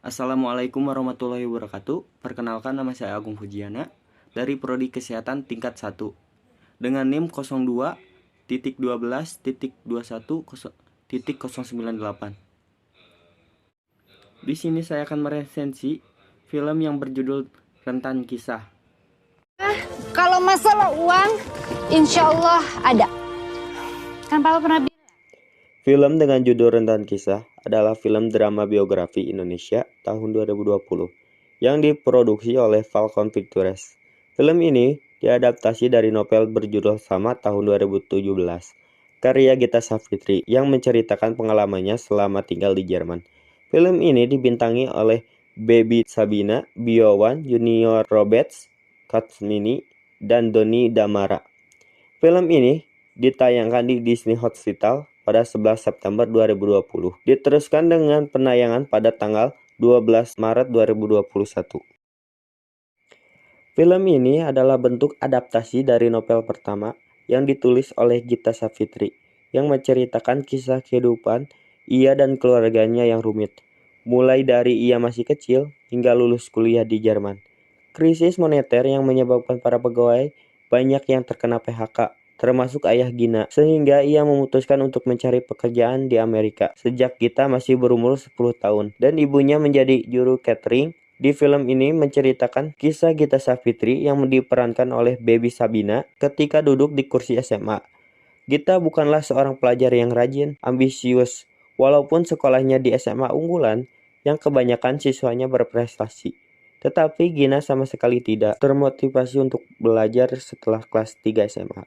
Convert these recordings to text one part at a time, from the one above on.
Assalamualaikum warahmatullahi wabarakatuh. Perkenalkan, nama saya Agung Fujiana dari Prodi Kesehatan tingkat 1 dengan NIM 02.12.21.098. Di sini saya akan meresensi film yang berjudul Rentan Kisah. Kalau masalah uang, insya Allah ada. Kan Papa pernah bilang. Film dengan judul Rentan Kisah adalah film drama biografi Indonesia tahun 2020 yang diproduksi oleh Falcon Pictures. Film ini diadaptasi dari novel berjudul sama tahun 2017, karya Gita Savitri yang menceritakan pengalamannya selama tinggal di Jerman. Film ini dibintangi oleh Baby Sabina, Biowan, Junior Roberts, Katsmini, dan Doni Damara. Film ini ditayangkan di Disney Hospital pada 11 September 2020. Diteruskan dengan penayangan pada tanggal 12 Maret 2021. Film ini adalah bentuk adaptasi dari novel pertama yang ditulis oleh Gita Savitri yang menceritakan kisah kehidupan ia dan keluarganya yang rumit, mulai dari ia masih kecil hingga lulus kuliah di Jerman. Krisis moneter yang menyebabkan para pegawai banyak yang terkena PHK, termasuk ayah Gina, sehingga ia memutuskan untuk mencari pekerjaan di Amerika sejak Gita masih berumur 10 tahun, dan ibunya menjadi juru catering. Di film ini menceritakan kisah Gita Savitri yang diperankan oleh Baby Sabina ketika duduk di kursi SMA. Gita bukanlah seorang pelajar yang rajin, ambisius, walaupun sekolahnya di SMA unggulan yang kebanyakan siswanya berprestasi. Tetapi Gina sama sekali tidak termotivasi untuk belajar setelah kelas 3 SMA.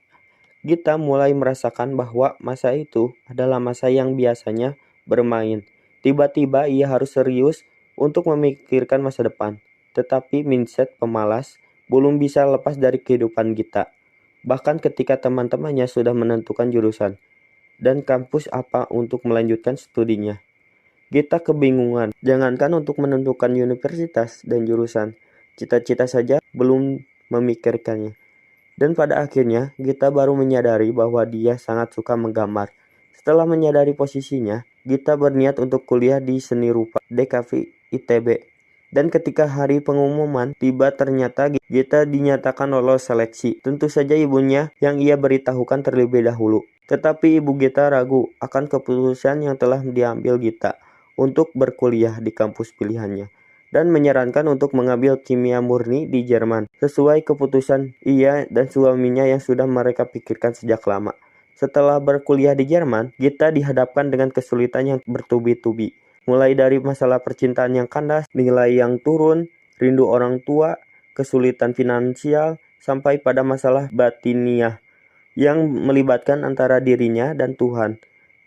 Gita mulai merasakan bahwa masa itu adalah masa yang biasanya bermain. Tiba-tiba ia harus serius untuk memikirkan masa depan. Tetapi mindset pemalas belum bisa lepas dari kehidupan Gita. Bahkan ketika teman-temannya sudah menentukan jurusan dan kampus apa untuk melanjutkan studinya, Gita kebingungan. Jangankan untuk menentukan universitas dan jurusan, cita-cita saja belum memikirkannya. Dan pada akhirnya, Gita baru menyadari bahwa dia sangat suka menggambar. Setelah menyadari posisinya, Gita berniat untuk kuliah di seni rupa DKV ITB. Dan ketika hari pengumuman tiba, ternyata Gita dinyatakan lolos seleksi. Tentu saja ibunya yang ia beritahukan terlebih dahulu. Tetapi ibu Gita ragu akan keputusan yang telah diambil Gita untuk berkuliah di kampus pilihannya, dan menyarankan untuk mengambil kimia murni di Jerman, sesuai keputusan ia dan suaminya yang sudah mereka pikirkan sejak lama. Setelah berkuliah di Jerman, Gita dihadapkan dengan kesulitan yang bertubi-tubi, mulai dari masalah percintaan yang kandas, nilai yang turun, rindu orang tua, kesulitan finansial, sampai pada masalah batiniah yang melibatkan antara dirinya dan Tuhan.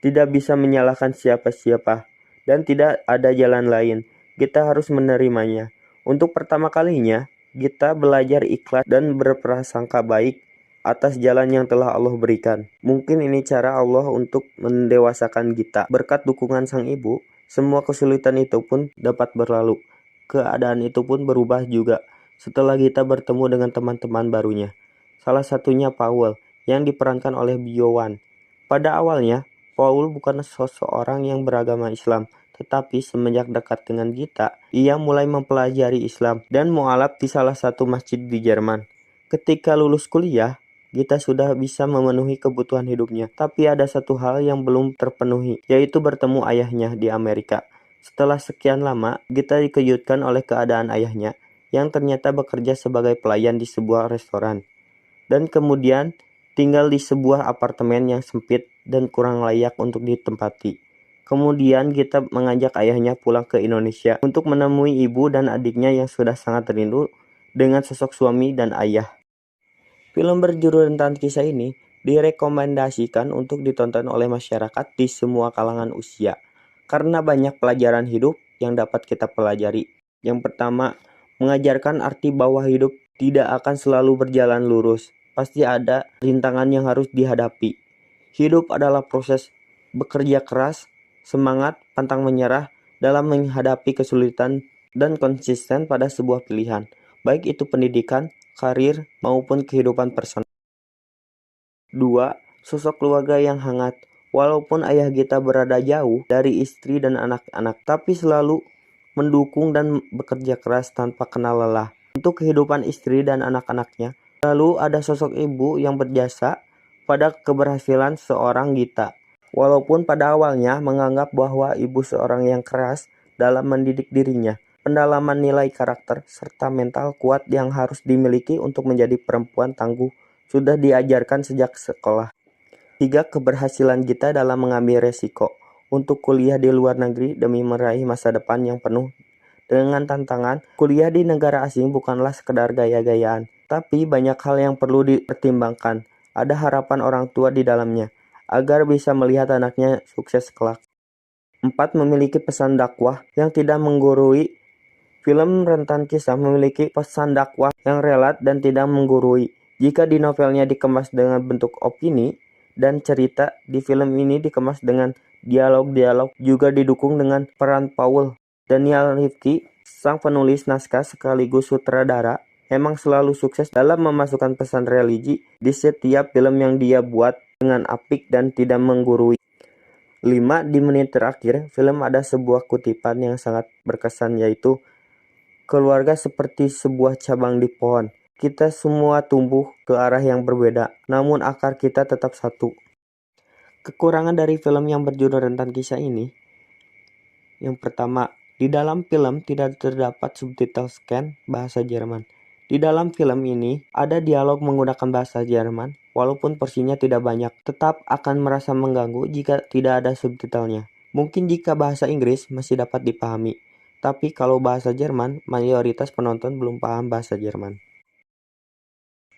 Tidak bisa menyalahkan siapa-siapa, dan tidak ada jalan lain. Kita harus menerimanya. Untuk pertama kalinya, kita belajar ikhlas dan berprasangka baik atas jalan yang telah Allah berikan. Mungkin ini cara Allah untuk mendewasakan kita. Berkat dukungan sang ibu, semua kesulitan itu pun dapat berlalu. Keadaan itu pun berubah juga setelah kita bertemu dengan teman-teman barunya. Salah satunya Paul, yang diperankan oleh Biowan. Pada awalnya, Paul bukan seseorang yang beragama Islam, tetapi semenjak dekat dengan Gita, ia mulai mempelajari Islam dan mualaf di salah satu masjid di Jerman. Ketika lulus kuliah, Gita sudah bisa memenuhi kebutuhan hidupnya, tapi ada satu hal yang belum terpenuhi, yaitu bertemu ayahnya di Amerika. Setelah sekian lama, Gita dikejutkan oleh keadaan ayahnya, yang ternyata bekerja sebagai pelayan di sebuah restoran, dan kemudian tinggal di sebuah apartemen yang sempit dan kurang layak untuk ditempati. Kemudian Gita mengajak ayahnya pulang ke Indonesia untuk menemui ibu dan adiknya yang sudah sangat rindu dengan sosok suami dan ayah. Film berjudul Rentan Kisah ini direkomendasikan untuk ditonton oleh masyarakat di semua kalangan usia, karena banyak pelajaran hidup yang dapat kita pelajari. Yang pertama, mengajarkan arti bahwa hidup tidak akan selalu berjalan lurus. Pasti ada rintangan yang harus dihadapi. Hidup adalah proses bekerja keras, semangat, pantang menyerah dalam menghadapi kesulitan, dan konsisten pada sebuah pilihan, baik itu pendidikan, karir, maupun kehidupan personal. 2. Sosok keluarga yang hangat. Walaupun ayah Gita berada jauh dari istri dan anak-anak, tapi selalu mendukung dan bekerja keras tanpa kenal lelah untuk kehidupan istri dan anak-anaknya. Lalu ada sosok ibu yang berjasa pada keberhasilan seorang Gita. Walaupun pada awalnya menganggap bahwa ibu seorang yang keras dalam mendidik dirinya, pendalaman nilai karakter serta mental kuat yang harus dimiliki untuk menjadi perempuan tangguh sudah diajarkan sejak sekolah. 3. Keberhasilan Gita dalam mengambil resiko untuk kuliah di luar negeri demi meraih masa depan yang penuh dengan tantangan. Kuliah di negara asing bukanlah sekedar gaya-gayaan, tapi banyak hal yang perlu dipertimbangkan. Ada harapan orang tua di dalamnya, agar bisa melihat anaknya sukses kelak. 4. Memiliki pesan dakwah yang tidak menggurui. Film rentan kisah memiliki pesan dakwah yang relat dan tidak menggurui. Jika di novelnya dikemas dengan bentuk opini dan cerita, di film ini dikemas dengan dialog-dialog, juga didukung dengan peran Paul. Daniel Rifki, sang penulis naskah sekaligus sutradara, emang selalu sukses dalam memasukkan pesan religi di setiap film yang dia buat dengan apik dan tidak menggurui. 5. Di menit terakhir, film ada sebuah kutipan yang sangat berkesan, yaitu keluarga seperti sebuah cabang di pohon. Kita semua tumbuh ke arah yang berbeda, namun akar kita tetap satu. Kekurangan dari film yang berjudul Rentan Kisah ini, yang pertama, di dalam film tidak terdapat subtitle scan bahasa Jerman. Di dalam film ini ada dialog menggunakan bahasa Jerman, walaupun porsinya tidak banyak, tetap akan merasa mengganggu jika tidak ada subtitlenya. Mungkin jika bahasa Inggris masih dapat dipahami, tapi kalau bahasa Jerman, mayoritas penonton belum paham bahasa Jerman.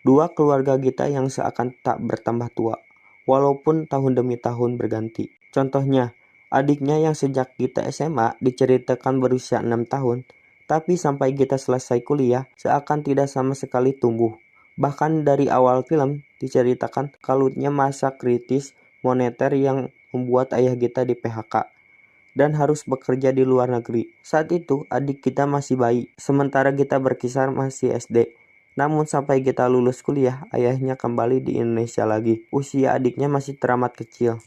2. Keluarga Gita yang seakan tak bertambah tua, walaupun tahun demi tahun berganti. Contohnya, adiknya yang sejak Gita SMA diceritakan berusia 6 tahun, tapi sampai Gita selesai kuliah seakan tidak sama sekali tumbuh. Bahkan dari awal film diceritakan kalutnya masa kritis moneter yang membuat ayah Gita di PHK dan harus bekerja di luar negeri. Saat itu adik kita masih bayi, sementara Gita berkisar masih SD. Namun sampai Gita lulus kuliah, ayahnya kembali di Indonesia lagi. Usia adiknya masih teramat kecil.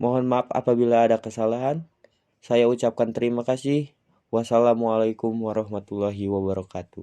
Mohon maaf apabila ada kesalahan. Saya ucapkan terima kasih. Wassalamualaikum warahmatullahi wabarakatuh.